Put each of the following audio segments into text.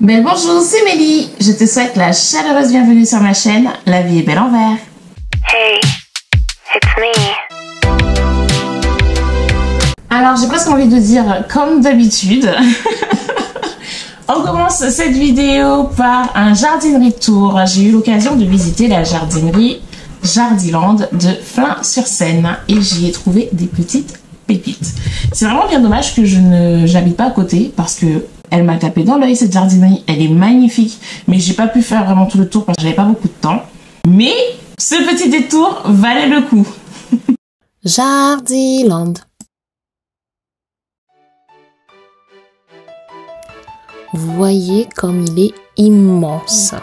Bonjour, c'est Mélie. Je te souhaite la chaleureuse bienvenue sur ma chaîne La vie est belle en vert. Hey, it's me. Alors j'ai presque envie de dire comme d'habitude. On commence cette vidéo par un jardinerie tour. J'ai eu l'occasion de visiter la jardinerie Jardiland de Flins-sur-Seine et j'y ai trouvé des petites pépites. C'est vraiment bien dommage que j'habite pas à côté parce que elle m'a tapé dans l'œil cette jardinerie. Elle est magnifique, mais j'ai pas pu faire vraiment tout le tour parce que j'avais pas beaucoup de temps. Mais ce petit détour valait le coup. Jardiland. Vous voyez comme il est immense.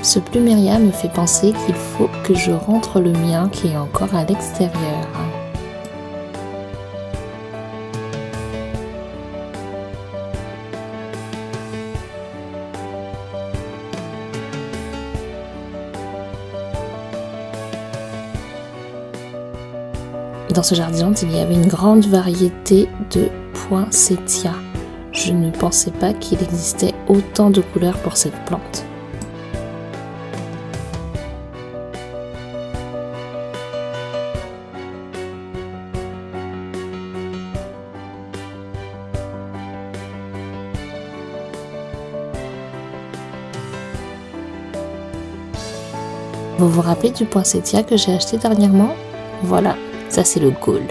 Ce pluméria me fait penser qu'il faut que je rentre le mien qui est encore à l'extérieur. Dans ce jardin, il y avait une grande variété de poinsettias. Je ne pensais pas qu'il existait autant de couleurs pour cette plante. Vous vous rappelez du poinsettia que j'ai acheté dernièrement? Voilà, ça c'est le goal.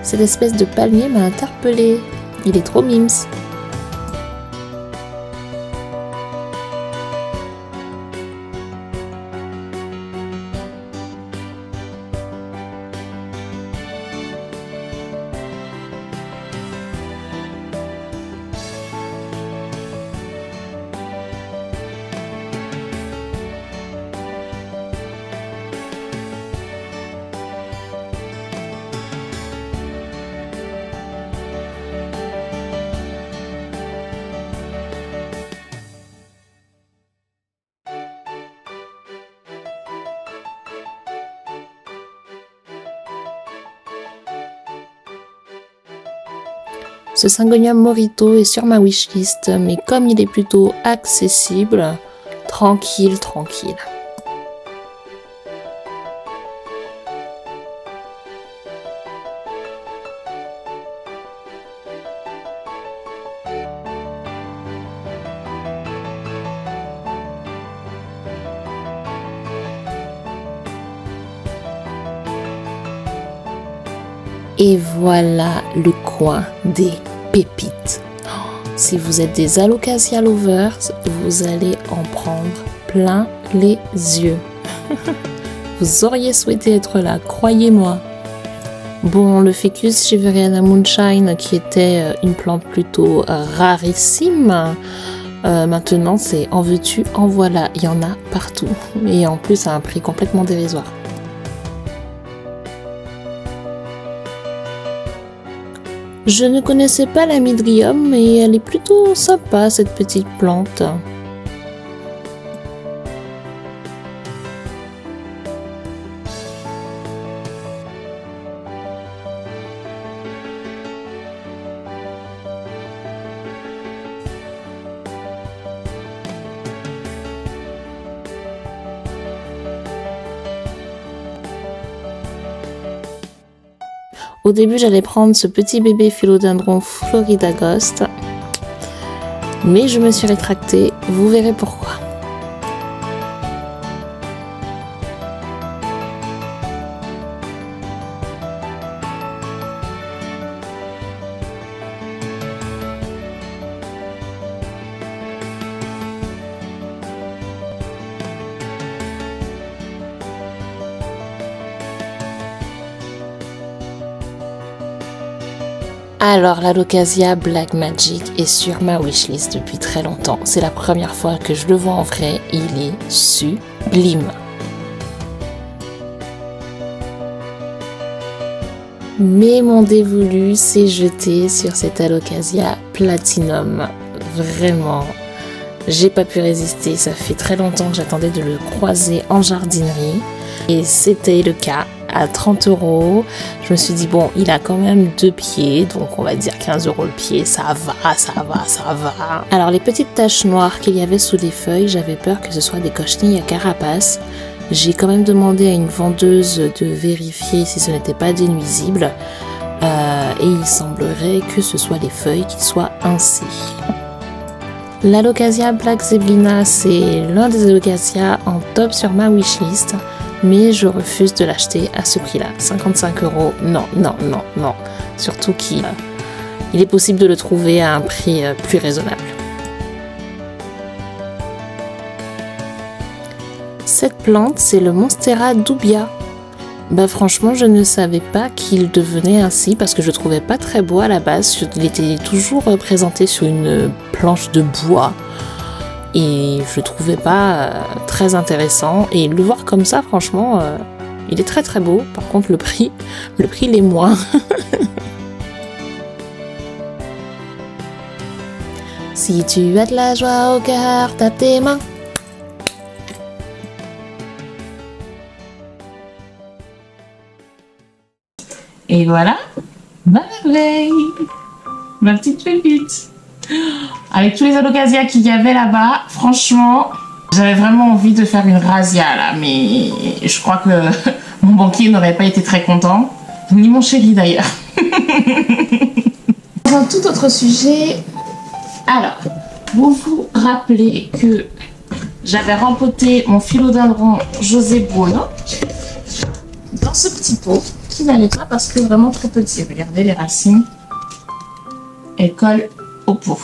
Cette espèce de palmier m'a interpellée. Il est trop mimes. Ce Syngonium Morito est sur ma wishlist, mais comme il est plutôt accessible, tranquille. Et voilà le coin des pépites. Si vous êtes des alocasia lovers, vous allez en prendre plein les yeux. Vous auriez souhaité être là, croyez-moi. Bon, le Ficus Shiveriana Moonshine, qui était une plante plutôt rarissime, maintenant c'est en veux-tu, en voilà, il y en a partout. Et en plus à un prix complètement dérisoire. Je ne connaissais pas la Midrium, mais elle est plutôt sympa cette petite plante. Au début, j'allais prendre ce petit bébé philodendron Florida Ghost, mais je me suis rétractée, vous verrez pourquoi. Alors, l'Alocasia Black Magic est sur ma wishlist depuis très longtemps. C'est la première fois que je le vois en vrai. Il est sublime. Mais mon dévolu s'est jeté sur cette Alocasia Platinum. Vraiment, j'ai pas pu résister. Ça fait très longtemps que j'attendais de le croiser en jardinerie. Et c'était le cas. À 30 €, je me suis dit bon, il a quand même 2 pieds, donc on va dire 15 € le pied, ça va, ça va, ça va. Alors les petites taches noires qu'il y avait sous les feuilles, j'avais peur que ce soit des cochenilles à carapace. J'ai quand même demandé à une vendeuse de vérifier si ce n'était pas des nuisibles, et il semblerait que ce soit les feuilles qui soient ainsi. L'Alocasia Black Zeblina, c'est l'un des Alocasia en top sur ma wishlist. Mais je refuse de l'acheter à ce prix-là. 55 €, non, non, non, non. Surtout qu'il est possible de le trouver à un prix plus raisonnable. Cette plante, c'est le Monstera dubia. Bah franchement, je ne savais pas qu'il devenait ainsi parce que je le trouvais pas très beau à la base. Il était toujours présenté sur une planche de bois. Et je le trouvais pas très intéressant. Et le voir comme ça, franchement, il est très très beau. Par contre, le prix l'est moins. Si tu as de la joie au cœur, tape tes mains. Et voilà, ma merveille, ma petite pépite. Avec tous les alocasia qu'il y avait là-bas, franchement, j'avais vraiment envie de faire une razzia là, mais je crois que mon banquier n'aurait pas été très content, ni mon chéri d'ailleurs. Dans un tout autre sujet, alors, vous vous rappelez que j'avais rempoté mon philodendron José Bruno dans ce petit pot qui n'allait pas parce que vraiment trop petit. Regardez les racines, elles collent au pot.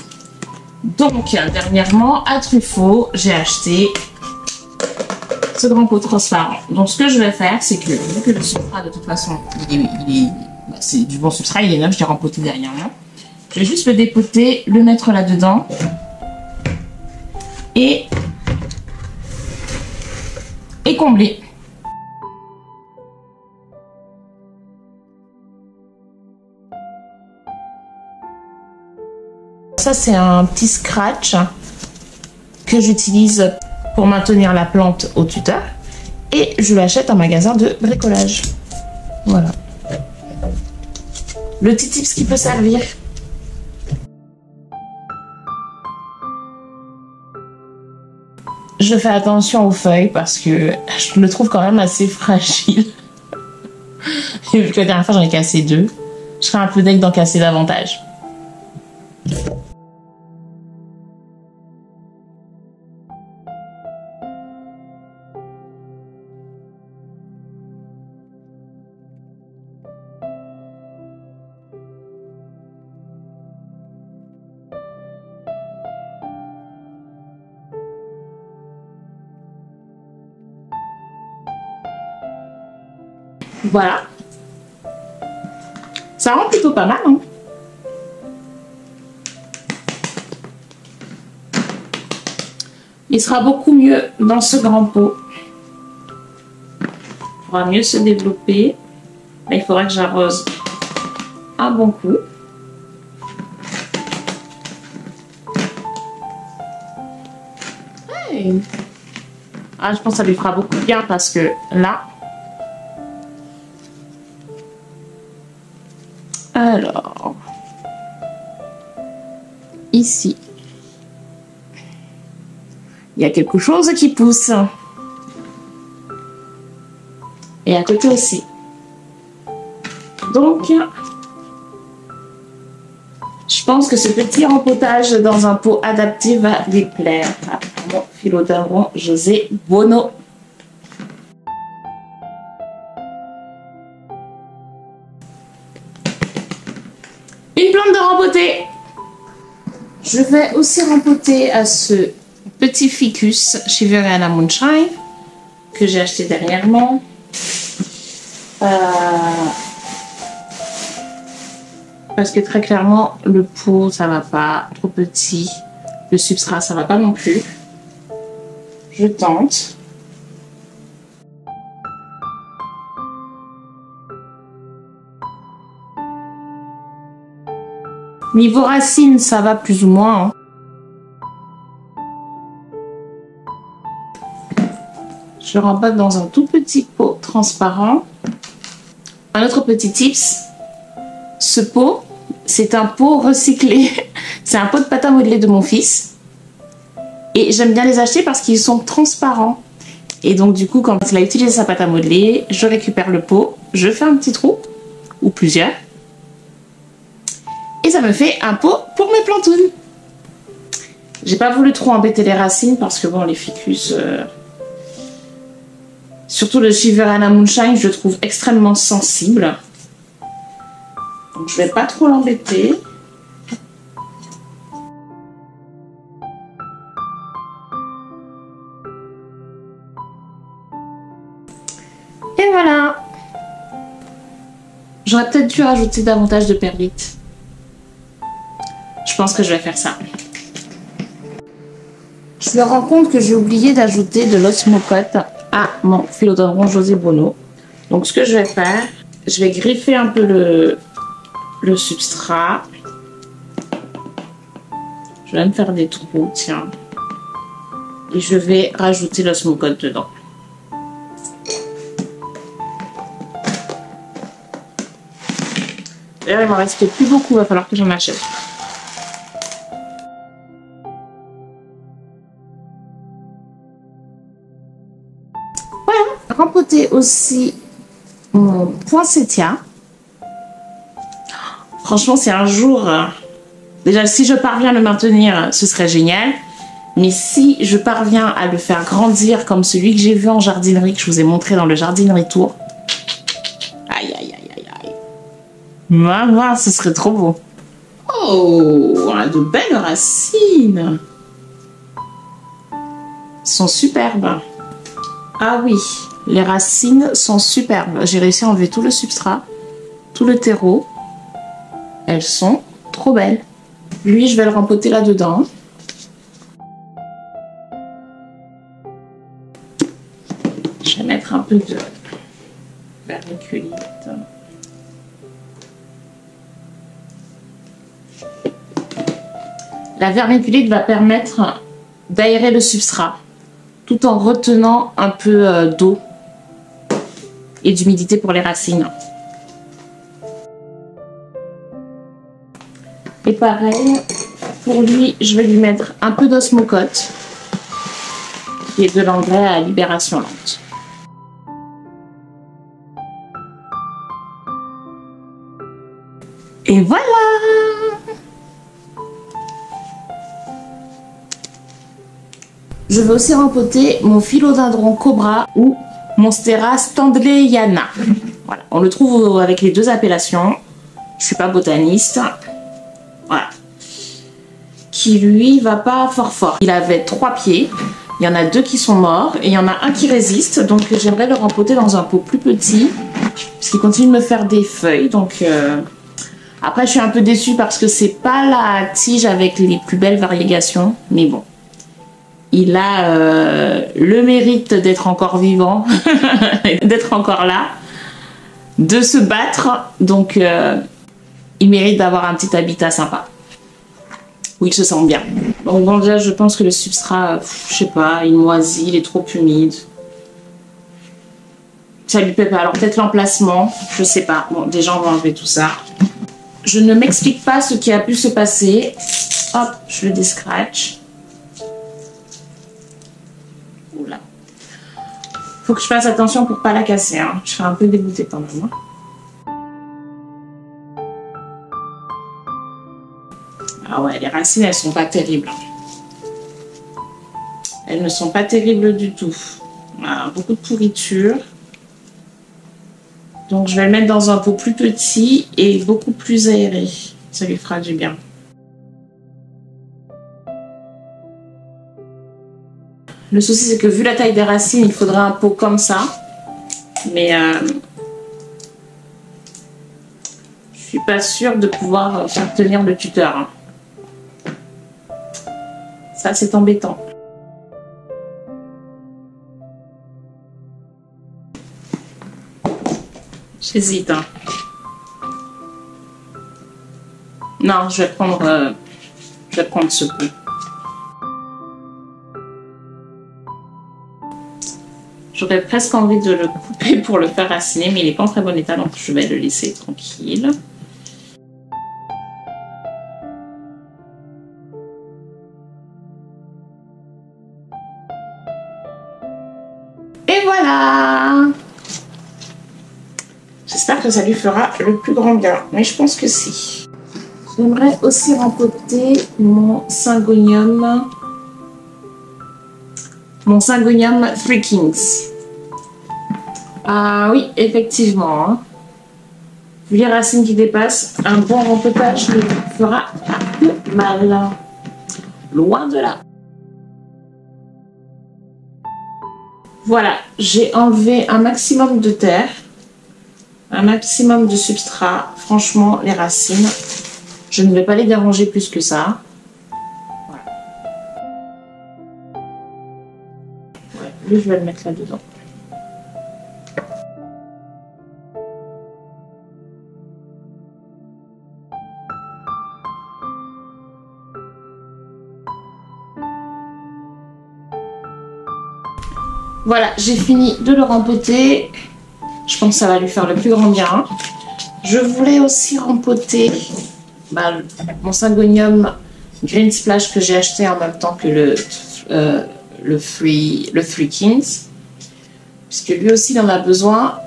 Donc dernièrement à Truffaut j'ai acheté ce grand pot transparent. Donc ce que je vais faire, c'est que vu que le substrat de toute façon c'est du bon substrat, il est neuf, je l'ai rempoté derrière là. Je vais juste le dépoter, le mettre là dedans et combler. Ça, c'est un petit scratch que j'utilise pour maintenir la plante au tuteur. Et je l'achète en magasin de bricolage. Voilà. Le petit tips qui peut servir. Je fais attention aux feuilles parce que je le trouve quand même assez fragile. Et vu que la dernière fois j'en ai cassé 2, je serais un peu deg d'en casser davantage. Voilà. Ça rend plutôt pas mal, hein. Il sera beaucoup mieux dans ce grand pot. Il pourra mieux se développer. Là, il faudra que j'arrose un bon coup. Hey. Ah, je pense que ça lui fera beaucoup bien parce que là... Alors... Ici... Il y a quelque chose qui pousse. Et à côté aussi. Donc, je pense que ce petit rempotage dans un pot adapté va lui plaire à mon philodendron José Bonneau. Une plante de rempoté. Je vais aussi rempoter à ce petit ficus Shiveriana Moonshine que j'ai acheté dernièrement. Parce que très clairement le pot ça va pas, trop petit, le substrat ça va pas non plus. Je tente. Niveau racines ça va plus ou moins, hein. Je le remballe dans un tout petit pot transparent. Un autre petit tips, ce pot, c'est un pot recyclé. C'est un pot de pâte à modeler de mon fils. Et j'aime bien les acheter parce qu'ils sont transparents. Et donc du coup, quand il a utilisé sa pâte à modeler, je récupère le pot, je fais un petit trou, ou plusieurs. Et ça me fait un pot pour mes plantounes. J'ai pas voulu trop embêter les racines parce que bon, les ficus... Surtout le Shiveriana Moonshine, je le trouve extrêmement sensible. Donc je vais pas trop l'embêter. Et voilà. J'aurais peut-être dû rajouter davantage de perlite. Je pense que je vais faire ça. Je me rends compte que j'ai oublié d'ajouter de l'osmocote à mon philodendron José Bonneau. Donc ce que je vais faire, je vais griffer un peu le substrat. Je vais me faire des trous, tiens. Et je vais rajouter l'osmocote dedans. D'ailleurs, il m'en reste plus beaucoup, il va falloir que j'en achète. Rempoter aussi mon poinsettia. Franchement, c'est un jour... déjà, si je parviens à le maintenir, ce serait génial. Mais si je parviens à le faire grandir comme celui que j'ai vu en jardinerie, que je vous ai montré dans le jardinerie tour. Aïe, aïe, aïe, aïe, aïe. Voilà, ce serait trop beau. Oh, on a de belles racines. Elles sont superbes. Ah oui. Les racines sont superbes. J'ai réussi à enlever tout le substrat, tout le terreau. Elles sont trop belles. Lui, je vais le rempoter là-dedans. Je vais mettre un peu de vermiculite. La vermiculite va permettre d'aérer le substrat tout en retenant un peu d'eau et d'humidité pour les racines. Et pareil, pour lui, je vais lui mettre un peu d'osmocote, qui est de l'engrais à libération lente. Et voilà! Je vais aussi rempoter mon philodendron cobra ou Monstera standleyana. Voilà, on le trouve avec les deux appellations. Je suis pas botaniste. Voilà. Qui lui va pas fort fort. Il avait 3 pieds. Il y en a 2 qui sont morts et il y en a un qui résiste. Donc j'aimerais le rempoter dans un pot plus petit Parce qu'il continue de me faire des feuilles. Donc après, je suis un peu déçue parce que c'est pas la tige avec les plus belles variegations. Mais bon, il a le mérite d'être encore vivant, d'être encore là, de se battre. Donc il mérite d'avoir un petit habitat sympa. Où il se sent bien. Bon, déjà, je pense que le substrat, je sais pas, il moisit, il est trop humide. Ça lui plaît pas. Alors peut-être l'emplacement, je sais pas. Bon, déjà, on va enlever tout ça. Je ne m'explique pas ce qui a pu se passer. Hop, je le descratch. Oula. Faut que je fasse attention pour pas la casser. Hein. Je suis un peu dégoûtée quand même. Hein. Ah ouais, les racines, elles sont pas terribles. Elles ne sont pas terribles du tout. Voilà, beaucoup de pourriture. Donc je vais le mettre dans un pot plus petit et beaucoup plus aéré. Ça lui fera du bien. Le souci, c'est que vu la taille des racines, il faudrait un pot comme ça. Mais je suis pas sûre de pouvoir faire tenir le tuteur. Hein. Ça, c'est embêtant. J'hésite. Hein. Non, je vais prendre ce pot. J'aurais presque envie de le couper pour le faire raciner, mais il n'est pas en très bon état, donc je vais le laisser tranquille. Et voilà! J'espère que ça lui fera le plus grand bien, mais je pense que si. J'aimerais aussi rempoter mon Syngonium. Mon Syngonium Three Kings. Ah oui, effectivement. Hein. Vu les racines qui dépassent, un bon rempotage le fera un peu mal. Loin de là. Voilà, j'ai enlevé un maximum de terre, un maximum de substrat. Franchement, les racines, je ne vais pas les déranger plus que ça. Voilà. Ouais, lui, je vais le mettre là-dedans. Voilà, j'ai fini de le rempoter. Je pense que ça va lui faire le plus grand bien. Je voulais aussi rempoter mon Syngonium Green Splash que j'ai acheté en même temps que le Three Kings. Puisque lui aussi il en a besoin.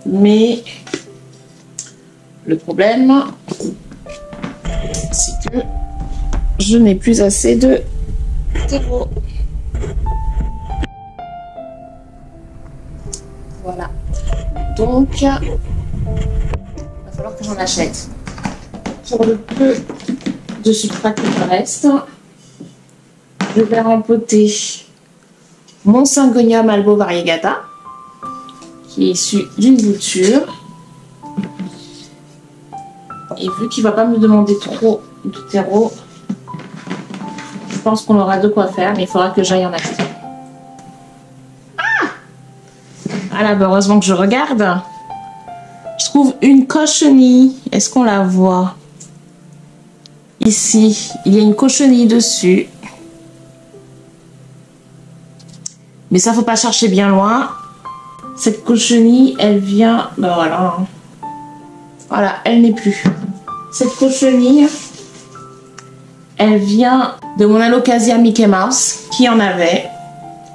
Mais le problème, c'est que je n'ai plus assez de terreau. Voilà. Donc, il va falloir que j'en achète. Pour le peu de substrat qui me reste, je vais rempoter mon Syngonium Albo Variegata, qui est issu d'une bouture. Et vu qu'il ne va pas me demander trop de terreau, je pense qu'on aura de quoi faire, mais il faudra que j'aille en acheter. Voilà, bah heureusement que je regarde. Je trouve une cochenille. Est-ce qu'on la voit? Ici, il y a une cochenille dessus. Mais ça, faut pas chercher bien loin. Cette cochenille, elle vient... Ben voilà. Voilà, elle n'est plus. Cette cochenille, elle vient de mon Alocasia Mickey Mouse, qui en avait.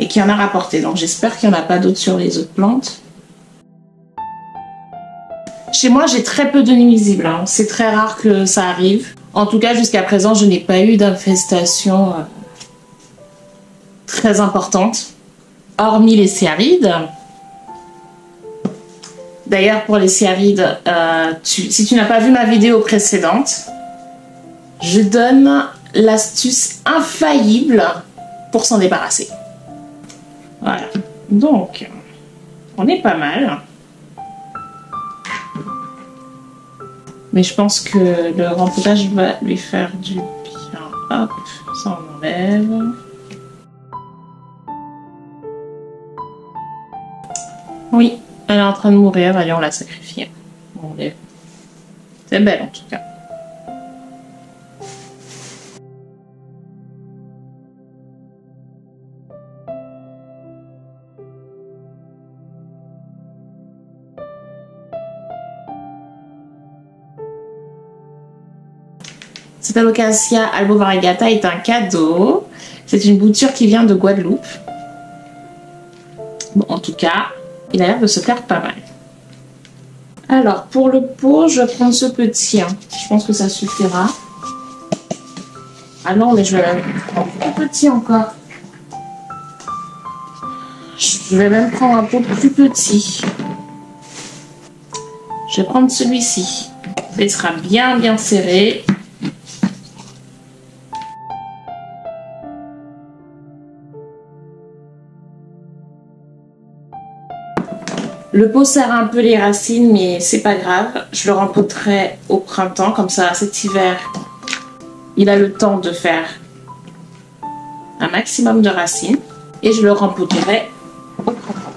Et qui en a rapporté. Donc j'espère qu'il n'y en a pas d'autres sur les autres plantes. Chez moi, j'ai très peu de nuisibles. Hein. C'est très rare que ça arrive. En tout cas, jusqu'à présent, je n'ai pas eu d'infestation très importante. Hormis les céarides. D'ailleurs, pour les céarides, si tu n'as pas vu ma vidéo précédente, je donne l'astuce infaillible pour s'en débarrasser. Voilà, donc on est pas mal. Mais je pense que le rempotage va lui faire du bien. Hop, ça on enlève. Oui, elle est en train de mourir. Allez, on l'a sacrifiée. On enlève. C'est belle en tout cas. Cette alocasia albo variegata est un cadeau. C'est une bouture qui vient de Guadeloupe. Bon, en tout cas, il a l'air de se faire pas mal. Alors, pour le pot, je vais prendre ce petit. Je pense que ça suffira. Ah non, mais je vais même prendre plus petit encore. Je vais même prendre un pot plus petit. Je vais prendre celui-ci. Il sera bien serré. Le pot serre un peu les racines, mais c'est pas grave. Je le rempoterai au printemps, comme ça cet hiver, il a le temps de faire un maximum de racines. Et je le rempoterai au printemps.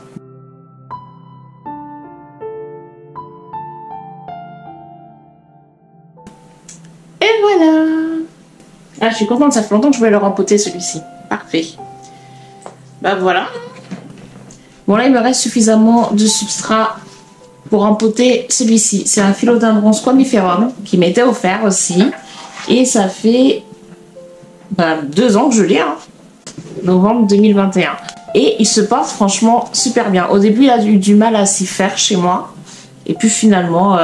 Et voilà! Ah, je suis contente, ça fait longtemps que je voulais le rempoter celui-ci. Parfait. Bah voilà. Bon là il me reste suffisamment de substrat pour rempoter celui-ci. C'est un philodendron squamiferum qui m'était offert aussi. Et ça fait 2 ans que je l'ai, hein. Novembre 2021. Et il se porte franchement super bien. Au début il a eu du mal à s'y faire chez moi. Et puis finalement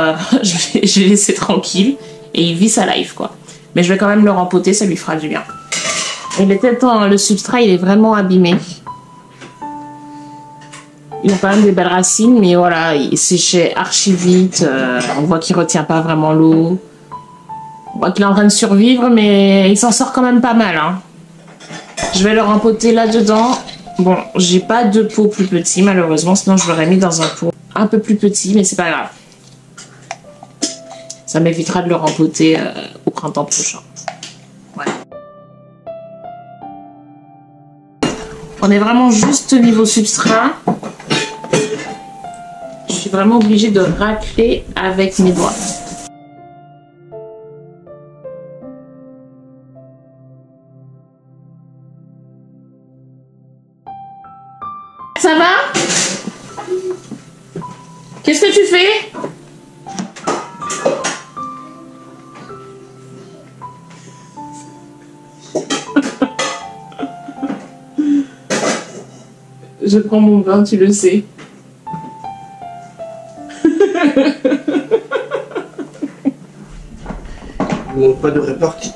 je l'ai laissé tranquille. Et il vit sa life quoi. Mais je vais quand même le rempoter, ça lui fera du bien. Il était temps, le substrat il est vraiment abîmé. Il a quand même des belles racines, mais voilà, il séchait archi vite. On voit qu'il retient pas vraiment l'eau. On voit qu'il est en train de survivre, mais il s'en sort quand même pas mal. Hein. Je vais le rempoter là-dedans. Bon, j'ai pas de pot plus petit, malheureusement. Sinon, je l'aurais mis dans un pot un peu plus petit, mais c'est pas grave. Ça m'évitera de le rempoter au printemps prochain. Ouais. On est vraiment juste niveau substrat. Je suis vraiment obligée de racler avec mes doigts. Ça va? Qu'est-ce que tu fais? Je prends mon bain, tu le sais. Il ne manque pas de répartie.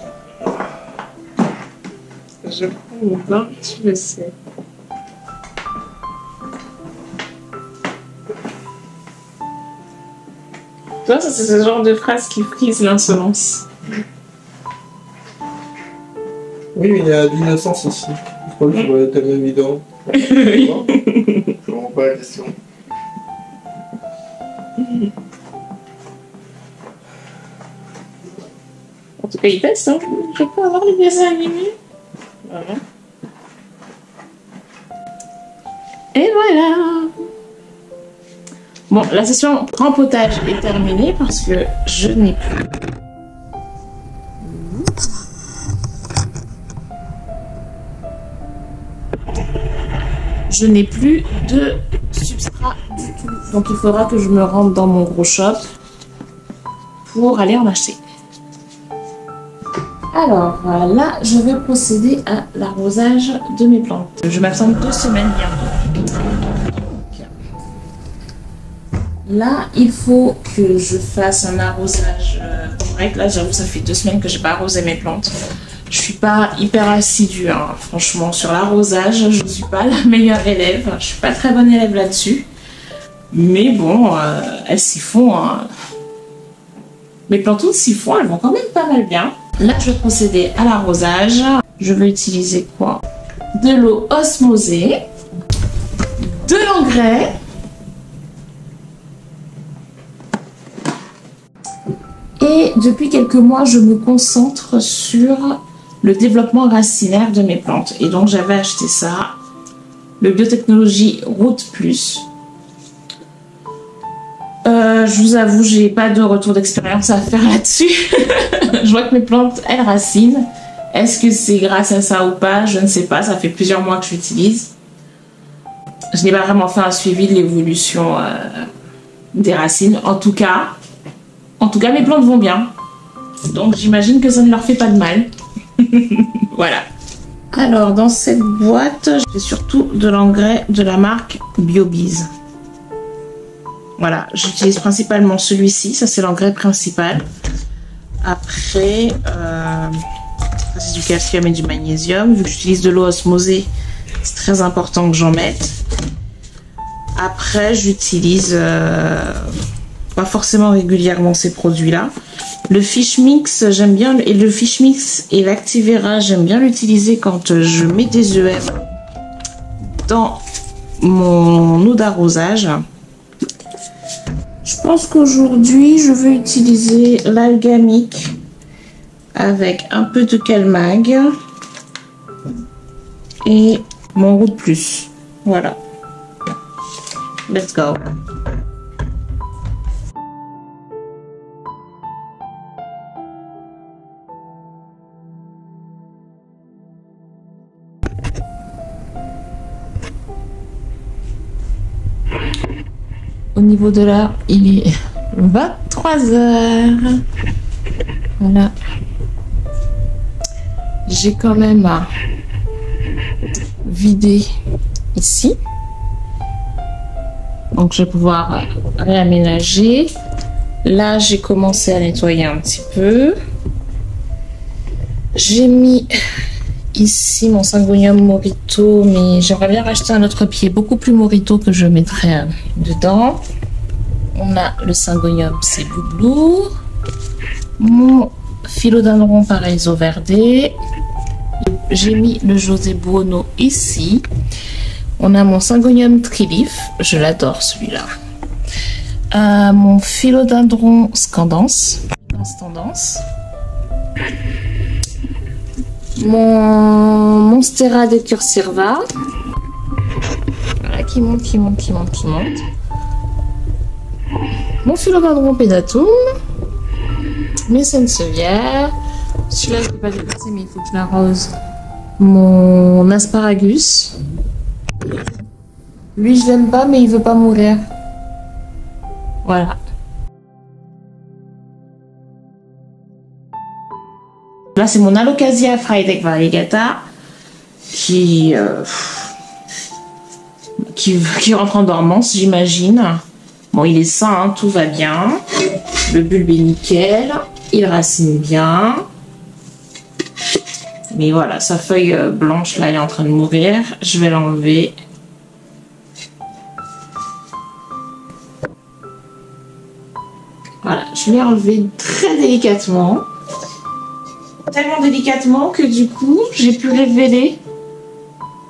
Je prends mon bain, tu le sais. Toi, ça c'est ce genre de phrase qui frise l'insolence. Oui, mais il y a de l'innocence ici. Je crois que je vois tellement évident. Oui. Je comprends pas la question. En tout cas, il teste, hein. Je peux avoir les dessins animés. Voilà. Et voilà. Bon, la session rempotage est terminée parce que je n'ai plus. Je n'ai plus de substrat du tout. Donc il faudra que je me rende dans mon gros shop pour aller en acheter. Alors là, je vais procéder à l'arrosage de mes plantes. Je m'absente 2 semaines bientôt. Là, il faut que je fasse un arrosage correct. Là, j'avoue, ça fait 2 semaines que je n'ai pas arrosé mes plantes. Je suis pas hyper assidue, hein. Franchement, sur l'arrosage, je ne suis pas la meilleure élève. Je suis pas très bonne élève là-dessus. Mais bon, elles s'y font. Hein. Mes plantes s'y font, elles vont quand même pas mal bien. Là, je vais procéder à l'arrosage. Je vais utiliser quoi? De l'eau osmosée, de l'engrais et Mais depuis quelques mois, je me concentre sur le développement racinaire de mes plantes. Et donc, j'avais acheté ça, le Biotechnologie Root Plus. Je vous avoue, j'ai pas de retour d'expérience à faire là-dessus. Je vois que mes plantes, elles racinent. Est-ce que c'est grâce à ça ou pas? Je ne sais pas. Ça fait plusieurs mois que je l'utilise. Je n'ai pas vraiment fait un suivi de l'évolution des racines. En tout cas, mes plantes vont bien. Donc, j'imagine que ça ne leur fait pas de mal. Voilà. Alors, dans cette boîte, j'ai surtout de l'engrais de la marque BioBiz. Voilà, j'utilise principalement celui-ci, ça c'est l'engrais principal. Après, c'est du calcium et du magnésium. Vu que j'utilise de l'eau osmosée, c'est très important que j'en mette. Après, j'utilise pas forcément régulièrement ces produits-là. Le Fish Mix, j'aime bien, et le Fish Mix et l'Activera, j'aime bien l'utiliser quand je mets des EM dans mon eau d'arrosage. Je pense qu'aujourd'hui, je vais utiliser l'algamique avec un peu de Calmag et mon Root Plus. Voilà. Let's go. Au niveau de l'heure, il est 23 h. Voilà. J'ai quand même vidé ici. Donc, je vais pouvoir réaménager. Là, j'ai commencé à nettoyer un petit peu. J'ai mis ici mon Syngonium Morito, mais j'aimerais bien racheter un autre pied beaucoup plus Morito que je mettrai dedans. On a le Syngonium Blue, mon Philodendron Paraiso Verde. J'ai mis le José Buono ici. On a mon Syngonium Trilif, je l'adore celui-là. Mon Philodendron Scandence, tendance. Mon Monstera de Cursirva. Voilà, qui monte. Mon Philodendron Pedatum. Mes Sansevieria. Celui-là, je ne peux pas le dépasser, mais il faut que je l'arrose. Mon Asparagus. Lui, je l'aime pas, mais il veut pas mourir. Voilà. Là, c'est mon Alocasia Freitech Variegata qui rentre en dormance, j'imagine. Bon, il est sain, hein, tout va bien. Le bulbe est nickel. Il racine bien. Mais voilà, sa feuille blanche, là, elle est en train de mourir. Je vais l'enlever. Voilà, je l'ai enlevé très délicatement. Tellement délicatement que du coup, j'ai pu révéler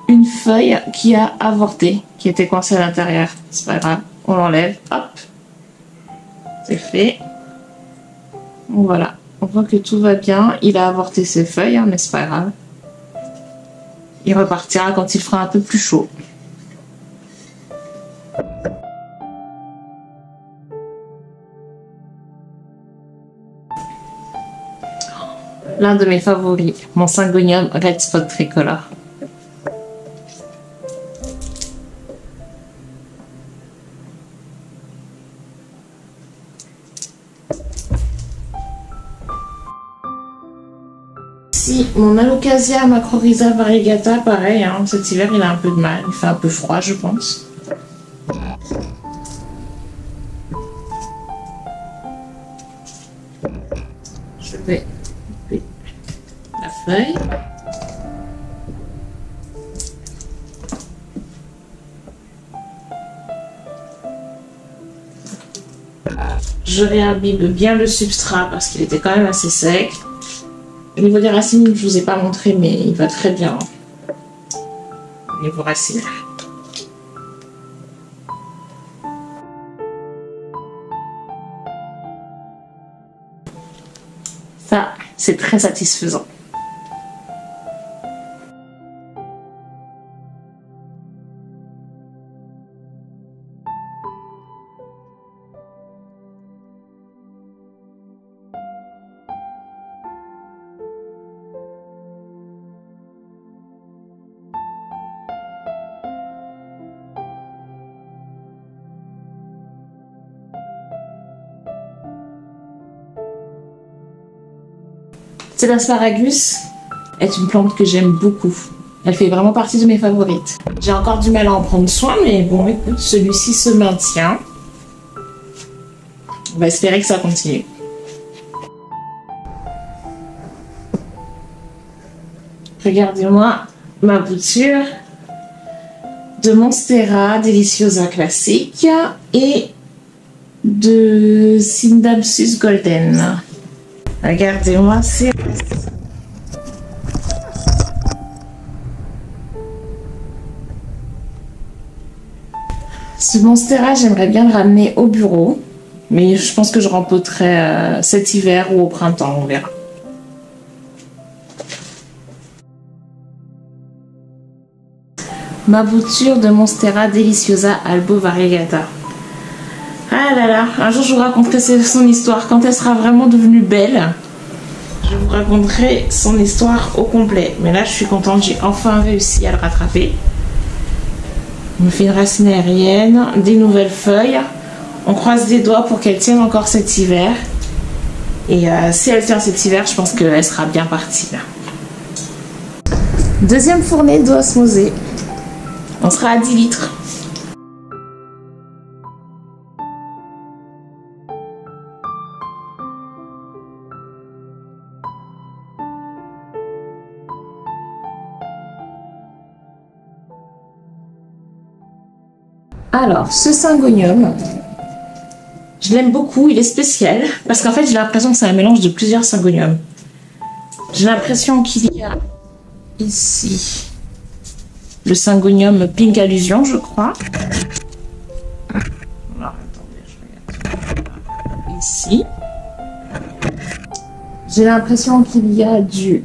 une feuille qui a avorté, qui était coincée à l'intérieur. C'est pas grave, on l'enlève, hop, c'est fait. Voilà, on voit que tout va bien. Il a avorté ses feuilles, hein, mais c'est pas grave. Il repartira quand il fera un peu plus chaud. L'un de mes favoris, mon Syngonium Red Spot Tricolor. Ici, mon Alocasia Macrorhiza Variegata, pareil, hein, cet hiver il a un peu de mal, il fait un peu froid je pense. Je vais couper la feuille. Je réimbibe bien le substrat parce qu'il était quand même assez sec. Au niveau des racines, je ne vous ai pas montré, mais il va très bien. Au niveau racines. Ça, c'est très satisfaisant. Cet asparagus est une plante que j'aime beaucoup. Elle fait vraiment partie de mes favorites. J'ai encore du mal à en prendre soin, mais bon, écoute, celui-ci se maintient. On va espérer que ça continue. Regardez-moi ma bouture de Monstera Deliciosa classique et de Scindapsus Golden. Regardez-moi, c'est... Ce Monstera, j'aimerais bien le ramener au bureau. Mais je pense que je rempoterai cet hiver ou au printemps, on verra. Ma bouture de Monstera Deliciosa Albo Variegata. Ah là là, un jour je vous raconterai son histoire. Quand elle sera vraiment devenue belle, je vous raconterai son histoire au complet. Mais là, je suis contente, j'ai enfin réussi à le rattraper. Il me fait une racine aérienne, des nouvelles feuilles. On croise les doigts pour qu'elle tienne encore cet hiver. Et si elle tient cet hiver, je pense qu'elle sera bien partie là. Deuxième fournée d'eau osmosée. On sera à 10 litres. Alors, ce syngonium, je l'aime beaucoup, il est spécial, parce qu'en fait, j'ai l'impression que c'est un mélange de plusieurs syngoniums. J'ai l'impression qu'il y a ici le syngonium Pink Allusion, je crois. Alors, attendez, je regarde. Ici. J'ai l'impression qu'il y a du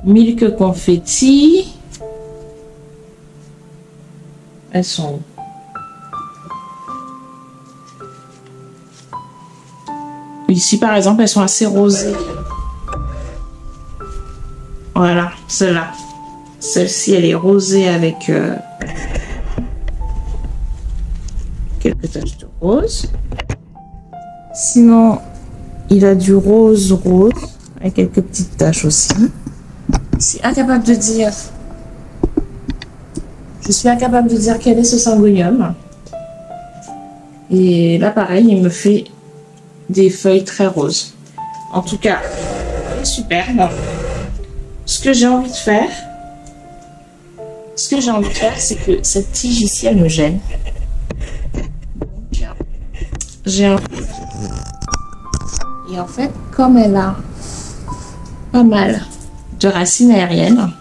Milk Confetti. Elles sont où? Ici, par exemple, elles sont assez rosées. Voilà, celle-là. Celle-ci, elle est rosée avec quelques taches de rose. Sinon, il a du rose avec quelques petites taches aussi. Je suis incapable de dire. Je suis incapable de dire quel est ce syngonium. Et là, pareil, il me fait des feuilles très roses. En tout cas, c'est superbe. Ce que j'ai envie de faire, c'est que cette tige ici, elle me gêne. Donc, j'ai un... Et en fait, comme elle a pas mal de racines aériennes,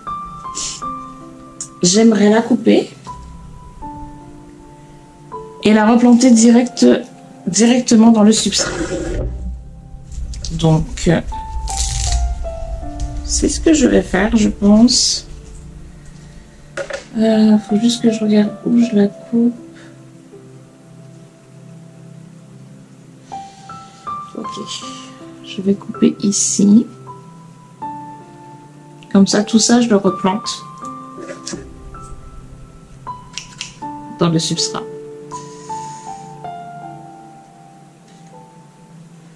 j'aimerais la couper et la replanter directement dans le substrat. Donc, c'est ce que je vais faire, je pense. Faut juste que je regarde où je la coupe. Ok, je vais couper ici. Comme ça, tout ça, je le replante dans le substrat.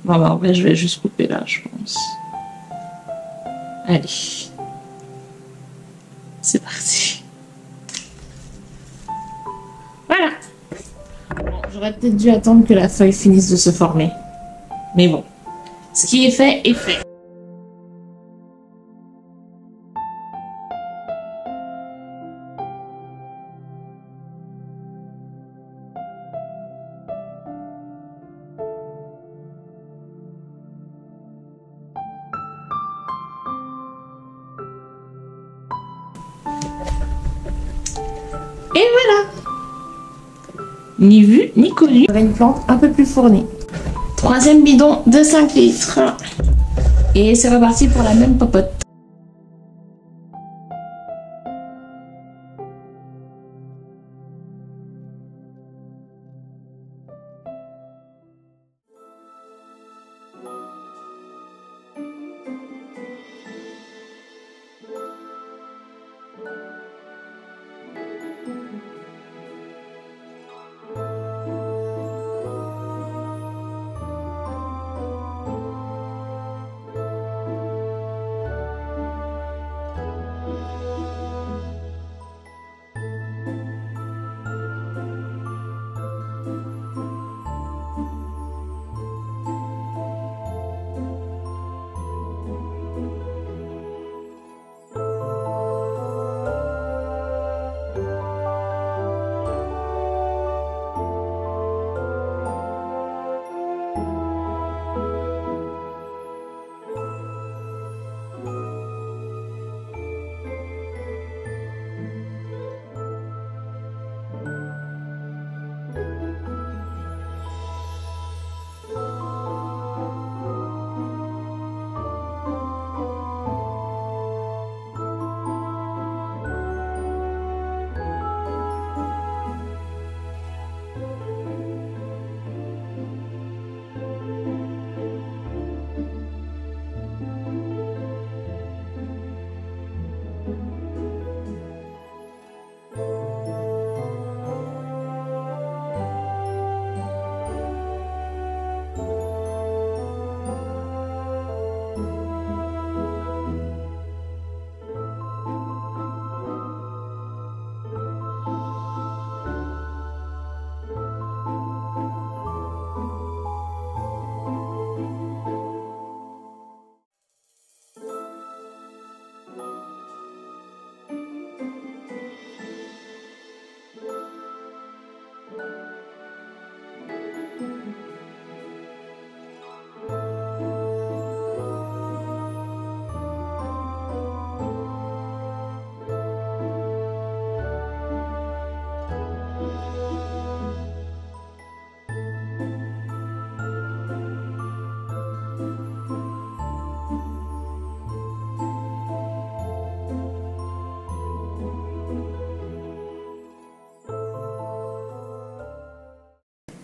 Bon, bah, en vrai, je vais juste couper là, je pense. Allez. C'est parti. Voilà. Bon, j'aurais peut-être dû attendre que la feuille finisse de se former. Mais bon. Ce qui est fait est fait. Et voilà. Ni vu, ni connu. J'aurai une plante un peu plus fournie. Troisième bidon de 5 litres. Et c'est reparti pour la même popote.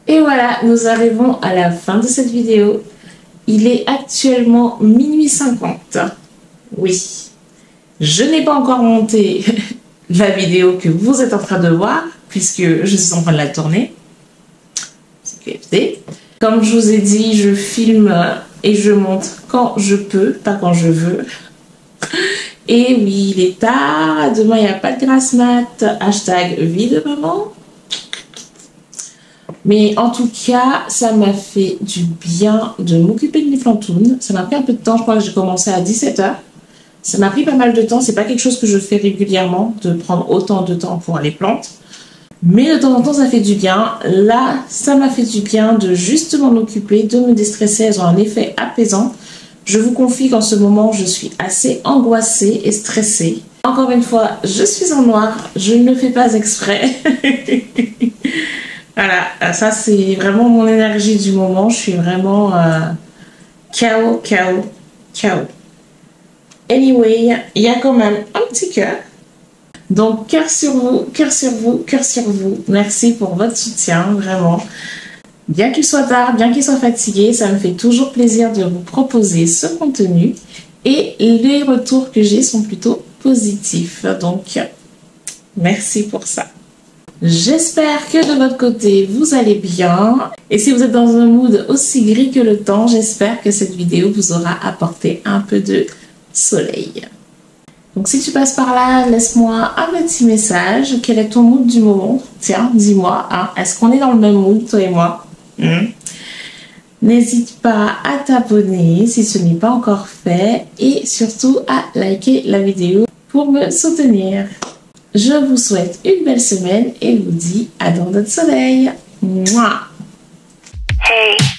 Et voilà, nous arrivons à la fin de cette vidéo. Il est actuellement minuit 50. Oui, je n'ai pas encore monté la vidéo que vous êtes en train de voir, puisque je suis en train de la tourner. C'est QFD. Comme je vous ai dit, je filme et je monte quand je peux, pas quand je veux. Et oui, il est tard. Demain, il n'y a pas de grasse mat. Hashtag vie de maman. Mais en tout cas, ça m'a fait du bien de m'occuper de mes plantounes. Ça m'a pris un peu de temps, je crois que j'ai commencé à 17 h. Ça m'a pris pas mal de temps, c'est pas quelque chose que je fais régulièrement, de prendre autant de temps pour les plantes. Mais de temps en temps, ça fait du bien. Là, ça m'a fait du bien de juste m'en occuper, de me déstresser. Elles ont un effet apaisant. Je vous confie qu'en ce moment, je suis assez angoissée et stressée. Encore une fois, je suis en noir, je ne le fais pas exprès. Voilà, ça c'est vraiment mon énergie du moment. Je suis vraiment KO. Anyway, il y a quand même un petit cœur. Donc cœur sur vous, cœur sur vous, cœur sur vous. Merci pour votre soutien, vraiment. Bien qu'il soit tard, bien qu'il soit fatigué, ça me fait toujours plaisir de vous proposer ce contenu. Et les retours que j'ai sont plutôt positifs. Donc, merci pour ça. J'espère que de votre côté, vous allez bien. Et si vous êtes dans un mood aussi gris que le temps, j'espère que cette vidéo vous aura apporté un peu de soleil. Donc si tu passes par là, laisse-moi un petit message. Quel est ton mood du moment? Tiens, dis-moi, hein, est-ce qu'on est dans le même mood, toi et moi? N'hésite pas à t'abonner si ce n'est pas encore fait. Et surtout à liker la vidéo pour me soutenir. Je vous souhaite une belle semaine et vous dis à dans notre soleil. Mouah. Hey.